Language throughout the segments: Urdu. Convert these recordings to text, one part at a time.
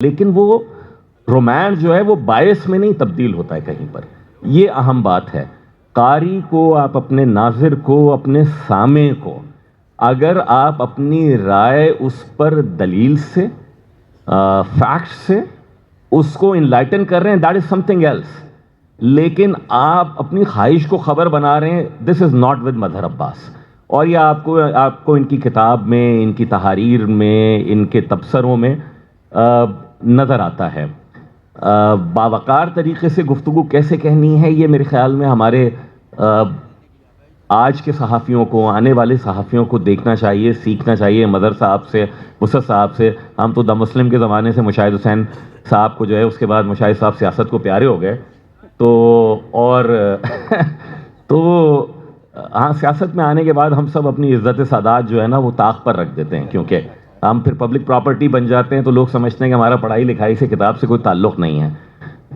لیکن وہ رومانس جو ہے وہ باعث میں نہیں تبدیل ہوتا ہے کہیں پر. یہ اہم بات ہے. قاری کو، آپ اپنے ناظر کو، اپنے سامع کو اگر آپ اپنی رائے اس پر دلیل سے، فیکٹ سے اس کو انلائٹن کر رہے ہیں، that is something else. لیکن آپ اپنی خواہش کو خبر بنا رہے ہیں، دس از ناٹ ود مظہر عباس. اور یہ آپ کو ان کی کتاب میں، ان کی تحاریر میں، ان کے تبصروں میں نظر آتا ہے. باوقار طریقے سے گفتگو کیسے کہنی ہے، یہ میرے خیال میں ہمارے آج کے صحافیوں کو، آنے والے صحافیوں کو دیکھنا چاہیے، سیکھنا چاہیے. مظہر صاحب سے، وسعت صاحب سے. ہم تو دا مسلم کے زمانے سے مشاہد حسین صاحب کو جو ہے، اس کے بعد مشاہد صاحب سیاست کو پیارے ہو گئے. تو اور تو ہاں، سیاست میں آنے کے بعد ہم سب اپنی عزت سادات جو ہے نا وہ طاق پر رکھ دیتے ہیں، کیونکہ ہم پھر پبلک پراپرٹی بن جاتے ہیں. تو لوگ سمجھتے ہیں کہ ہمارا پڑھائی لکھائی سے، کتاب سے کوئی تعلق نہیں ہے.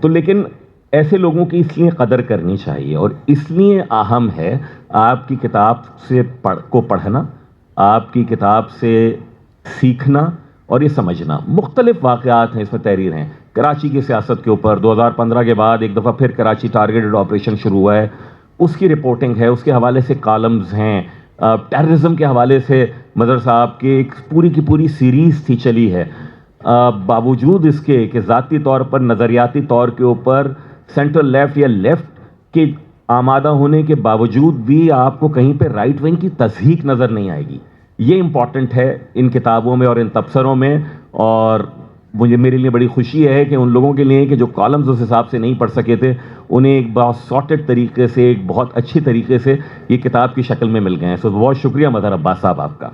تو لیکن ایسے لوگوں کی اس لیے قدر کرنی چاہیے، اور اس لیے اہم ہے آپ کی کتاب سے کو پڑھنا، آپ کی کتاب سے سیکھنا اور یہ سمجھنا. مختلف واقعات ہیں اس میں تحریر ہیں. کراچی کی سیاست کے اوپر 2015 کے بعد ایک دفعہ پھر کراچی ٹارگیٹڈ آپریشن شروع ہوا ہے، اس کی رپورٹنگ ہے، اس کے حوالے سے کالمز ہیں. ٹیررزم کے حوالے سے مظہر صاحب کی ایک پوری کی پوری سیریز تھی، چلی ہے. باوجود اس کے کہ ذاتی طور پر، نظریاتی طور کے اوپر سینٹرل لیفٹ یا لیفٹ کے آمادہ ہونے کے باوجود بھی آپ کو کہیں پہ رائٹ ونگ کی تصحیح نظر نہیں آئے گی. یہ امپورٹنٹ ہے ان کتابوں میں اور ان تبصروں میں. اور میرے لیے بڑی خوشی ہے کہ ان لوگوں کے لیے کہ جو کالمز اس حساب سے نہیں پڑھ سکے تھے، انہیں ایک بہت سارٹڈ طریقے سے، ایک بہت اچھی طریقے سے یہ کتاب کی شکل میں مل گئے ہیں. سو بہت شکریہ مظہر عباس صاحب آپ کا.